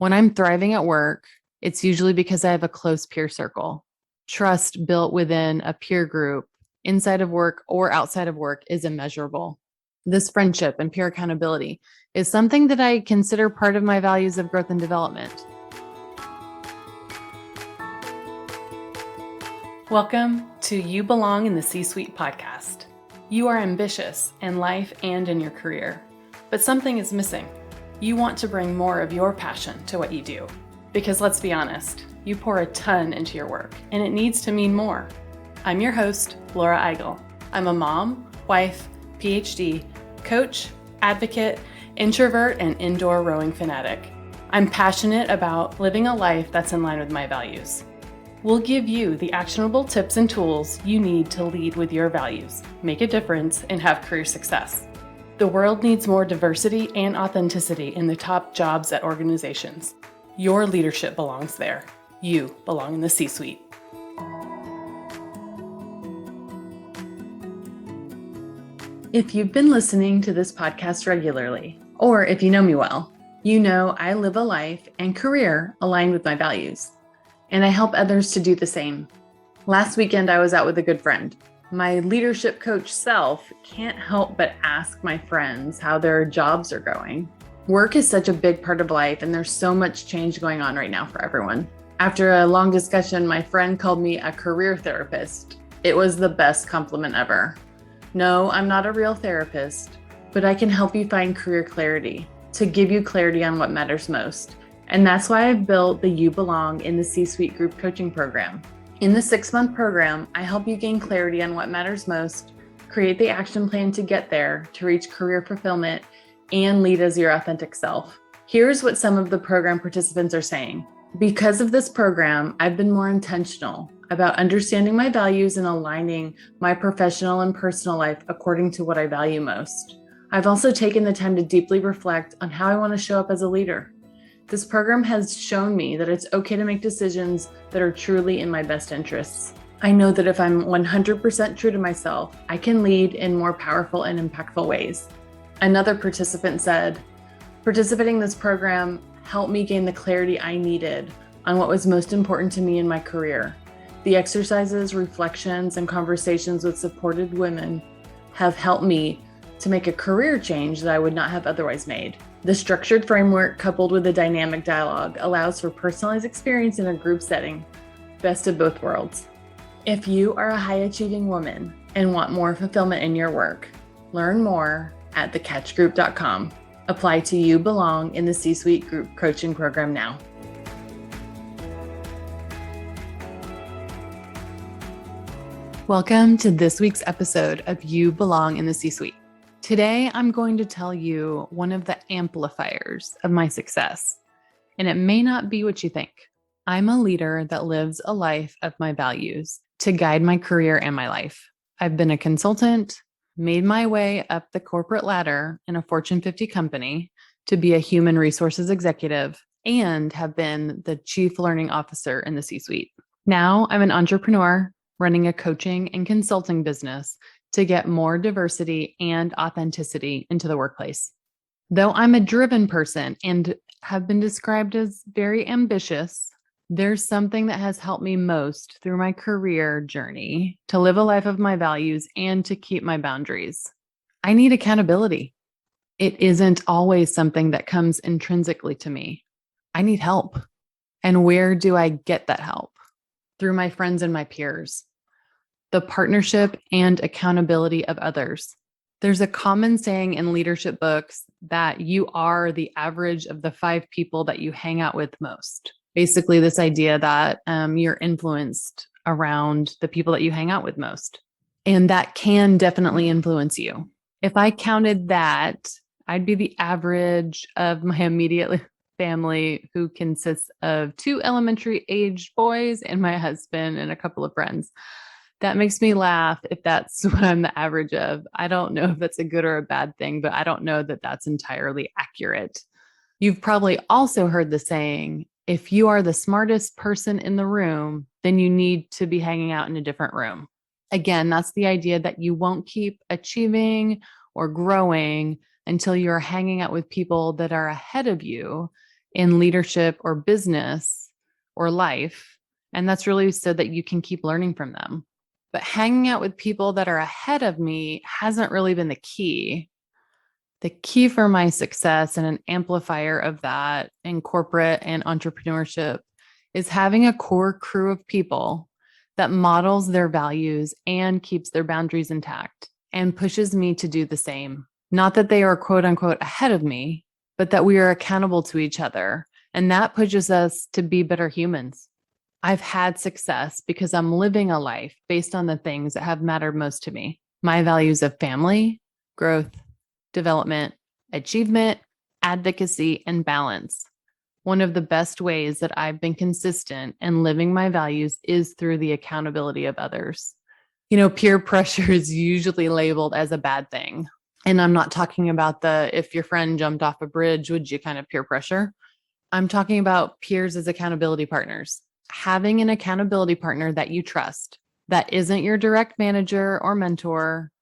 When I'm thriving at work, it's usually because I have a close peer circle. Trust built within a peer group, inside of work or outside of work, is immeasurable. This friendship and peer accountability is something that I consider part of my values of growth and development. Welcome to You Belong in the C-Suite podcast. You are ambitious in life and in your career, but something is missing. You want to bring more of your passion to what you do. Because let's be honest, you pour a ton into your work, and it needs to mean more. I'm your host, Laura Eigel. I'm a mom, wife, PhD, coach, advocate, introvert, and indoor rowing fanatic. I'm passionate about living a life that's in line with my values. We'll give you the actionable tips and tools you need to lead with your values, make a difference, and have career success. The world needs more diversity and authenticity in the top jobs at organizations. Your leadership belongs there. You belong in the C-Suite. If you've been listening to this podcast regularly, or if you know me well, you know I live a life and career aligned with my values, and I help others to do the same. Last weekend, I was out with a good friend. My leadership coach self can't help but ask my friends how their jobs are going. Work is such a big part of life, and there's so much change going on right now for everyone. After a long discussion, my friend called me a career therapist. It was the best compliment ever. No, I'm not a real therapist, but I can help you find career clarity, to give you clarity on what matters most. And that's why I've built the You Belong in the C-Suite group coaching program. In the 6-month program, I help you gain clarity on what matters most, create the action plan to get there, to reach career fulfillment, and lead as your authentic self. Here's what some of the program participants are saying. Because of this program, I've been more intentional about understanding my values and aligning my professional and personal life according to what I value most. I've also taken the time to deeply reflect on how I want to show up as a leader. This program has shown me that it's okay to make decisions that are truly in my best interests. I know that if I'm 100% true to myself, I can lead in more powerful and impactful ways. Another participant said, participating in this program helped me gain the clarity I needed on what was most important to me in my career. The exercises, reflections, and conversations with supported women have helped me to make a career change that I would not have otherwise made. The structured framework coupled with the dynamic dialogue allows for personalized experience in a group setting. Best of both worlds. If you are a high-achieving woman and want more fulfillment in your work, learn more at thecatchgroup.com. Apply to You Belong in the C-Suite group coaching program now. Welcome to this week's episode of You Belong in the C-Suite. Today, I'm going to tell you one of the amplifiers of my success, and it may not be what you think. I'm a leader that lives a life of my values to guide my career and my life. I've been a consultant, made my way up the corporate ladder in a Fortune 50 company to be a human resources executive, and have been the chief learning officer in the C-Suite. Now I'm an entrepreneur running a coaching and consulting business to get more diversity and authenticity into the workplace. Though I'm a driven person and have been described as very ambitious, there's something that has helped me most through my career journey to live a life of my values and to keep my boundaries. I need accountability. It isn't always something that comes intrinsically to me. I need help. And where do I get that help? Through my friends and my peers. The partnership and accountability of others. There's a common saying in leadership books that you are the average of the 5 people that you hang out with most. Basically, this idea that you're influenced around the people that you hang out with most. And that can definitely influence you. If I counted that, I'd be the average of my immediate family, who consists of 2 elementary aged boys and my husband and a couple of friends. That makes me laugh if that's what I'm the average of. I don't know if that's a good or a bad thing, but I don't know that that's entirely accurate. You've probably also heard the saying, if you are the smartest person in the room, then you need to be hanging out in a different room. Again, that's the idea that you won't keep achieving or growing until you're hanging out with people that are ahead of you in leadership or business or life. And that's really so that you can keep learning from them. But hanging out with people that are ahead of me hasn't really been the key. The key for my success and an amplifier of that in corporate and entrepreneurship is having a core crew of people that models their values and keeps their boundaries intact and pushes me to do the same. Not that they are quote unquote ahead of me, but that we are accountable to each other. And that pushes us to be better humans. I've had success because I'm living a life based on the things that have mattered most to me. My values of family, growth, development, achievement, advocacy, and balance. One of the best ways that I've been consistent in living my values is through the accountability of others. Peer pressure is usually labeled as a bad thing. And I'm not talking about if your friend jumped off a bridge, would you kind of peer pressure? I'm talking about peers as accountability partners. Having an accountability partner that you trust, that isn't your direct manager or mentor,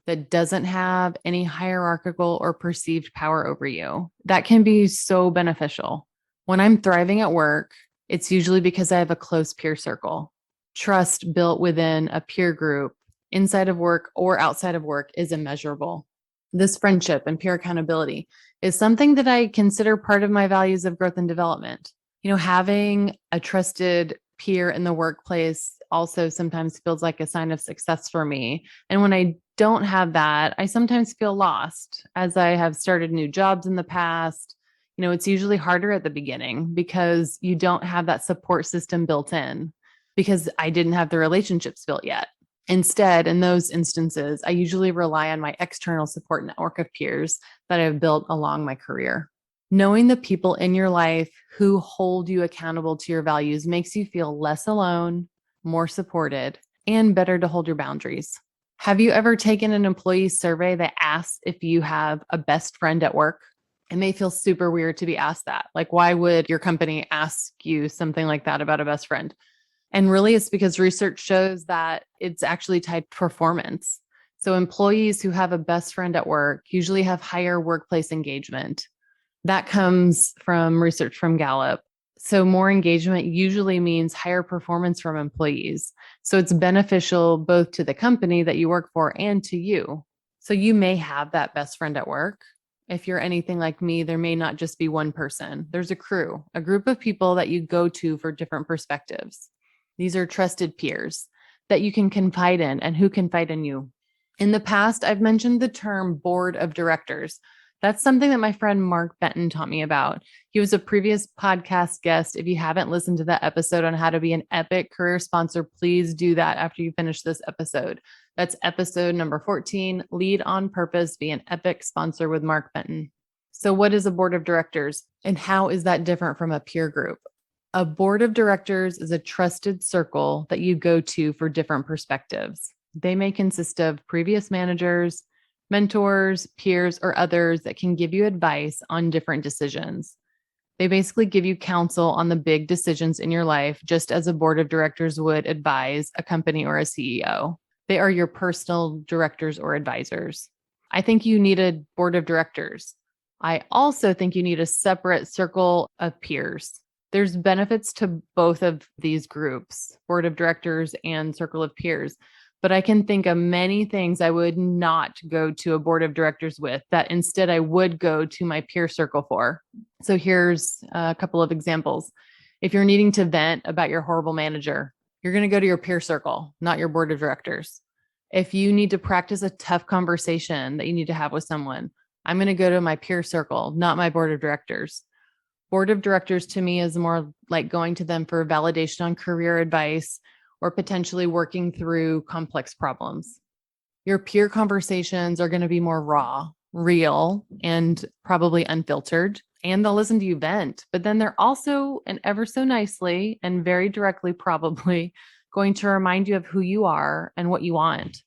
that doesn't have any hierarchical or perceived power over you. That can be so beneficial. When I'm thriving at work, it's usually because I have a close peer circle. Trust built within a peer group, inside of work or outside of work, is immeasurable. This friendship and peer accountability is something that I consider part of my values of growth and development. Having a trusted peer in the workplace also sometimes feels like a sign of success for me. And when I don't have that, I sometimes feel lost as I have started new jobs in the past. It's usually harder at the beginning because you don't have that support system built in because I didn't have the relationships built yet. Instead, in those instances, I usually rely on my external support network of peers that I've built along my career. Knowing the people in your life who hold you accountable to your values makes you feel less alone, more supported, and better to hold your boundaries. Have you ever taken an employee survey that asks if you have a best friend at work? It may feel super weird to be asked that. Like, why would your company ask you something like that about a best friend? And really, it's because research shows that it's actually tied to performance. So employees who have a best friend at work usually have higher workplace engagement. That comes from research from Gallup. So more engagement usually means higher performance from employees. So it's beneficial both to the company that you work for and to you. So you may have that best friend at work. If you're anything like me, there may not just be one person. There's a crew, a group of people that you go to for different perspectives. These are trusted peers that you can confide in and who confide in you. In the past, I've mentioned the term board of directors. That's something that my friend Mark Benton taught me about. He was a previous podcast guest. If you haven't listened to that episode on how to be an epic career sponsor, please do that after you finish this episode. That's episode number 14, Lead on Purpose, Be an Epic Sponsor with Mark Benton. So what is a board of directors and how is that different from a peer group? A board of directors is a trusted circle that you go to for different perspectives. They may consist of previous managers, mentors, peers, or others that can give you advice on different decisions. They basically give you counsel on the big decisions in your life, just as a board of directors would advise a company or a CEO. They are your personal directors or advisors. I think you need a board of directors. I also think you need a separate circle of peers. There's benefits to both of these groups, board of directors and circle of peers. But I can think of many things I would not go to a board of directors with that instead I would go to my peer circle for. So here's a couple of examples. If you're needing to vent about your horrible manager, you're going to go to your peer circle, not your board of directors. If you need to practice a tough conversation that you need to have with someone, I'm going to go to my peer circle, not my board of directors. Board of directors to me is more like going to them for validation on career advice or potentially working through complex problems. Your peer conversations are going to be more raw, real, and probably unfiltered, and they'll listen to you vent. But then they're also, and ever so nicely and very directly, probably going to remind you of who you are and what you want.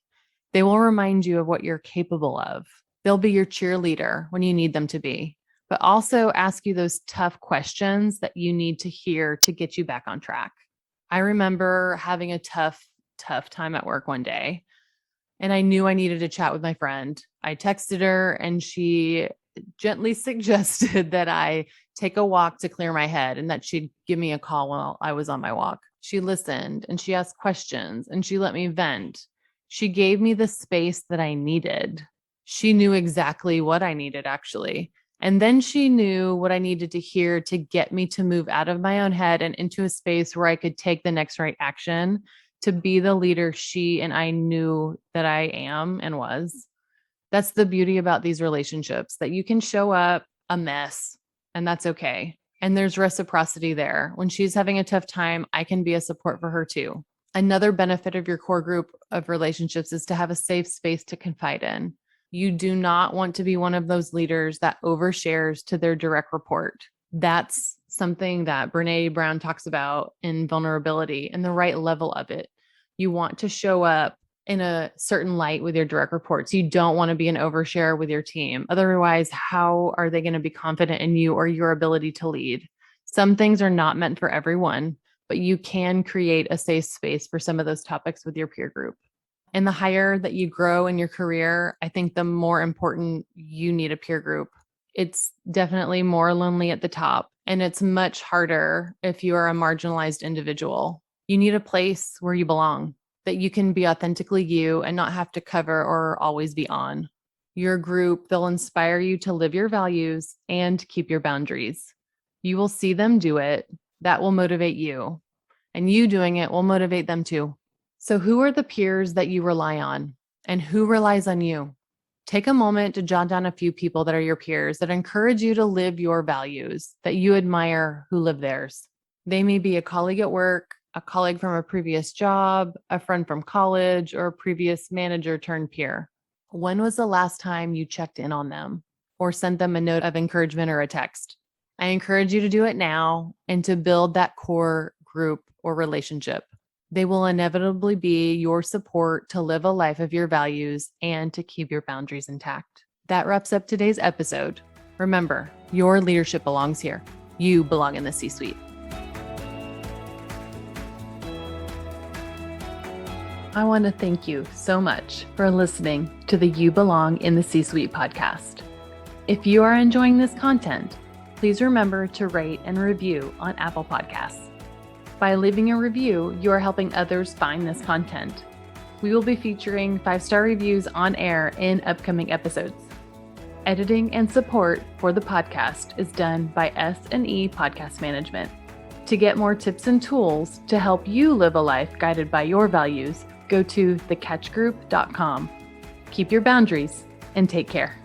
They will remind you of what you're capable of. They'll be your cheerleader when you need them to be, but also ask you those tough questions that you need to hear to get you back on track. I remember having a tough time at work one day, and I knew I needed to chat with my friend. I texted her and she gently suggested that I take a walk to clear my head and that she'd give me a call while I was on my walk. She listened and she asked questions and she let me vent. She gave me the space that I needed. She knew exactly what I needed, actually. And then she knew what I needed to hear to get me to move out of my own head and into a space where I could take the next right action to be the leader she and I knew that I am and was. That's the beauty about these relationships, that you can show up a mess and that's okay. And there's reciprocity there. When she's having a tough time, I can be a support for her too. Another benefit of your core group of relationships is to have a safe space to confide in. You do not want to be one of those leaders that overshares to their direct report. That's something that Brené Brown talks about in vulnerability and the right level of it. You want to show up in a certain light with your direct reports. You don't want to be an overshare with your team. Otherwise, how are they going to be confident in you or your ability to lead? Some things are not meant for everyone, but you can create a safe space for some of those topics with your peer group. And the higher that you grow in your career, I think the more important you need a peer group. It's definitely more lonely at the top, and it's much harder if you are a marginalized individual. You need a place where you belong, that you can be authentically you and not have to cover or always be on. Your group, they'll inspire you to live your values and keep your boundaries. You will see them do it. That will motivate you. And you doing it will motivate them too. So who are the peers that you rely on, and who relies on you? Take a moment to jot down a few people that are your peers that encourage you to live your values, that you admire who live theirs. They may be a colleague at work, a colleague from a previous job, a friend from college, or a previous manager turned peer. When was the last time you checked in on them or sent them a note of encouragement or a text? I encourage you to do it now and to build that core group or relationship. They will inevitably be your support to live a life of your values and to keep your boundaries intact. That wraps up today's episode. Remember, your leadership belongs here. You belong in the C-suite. I want to thank you so much for listening to the You Belong in the C-Suite podcast. If you are enjoying this content, please remember to rate and review on Apple Podcasts. By leaving a review, you are helping others find this content. We will be featuring 5-star reviews on air in upcoming episodes. Editing and support for the podcast is done by S&E Podcast Management. To get more tips and tools to help you live a life guided by your values, go to thecatchgroup.com. Keep your boundaries and take care.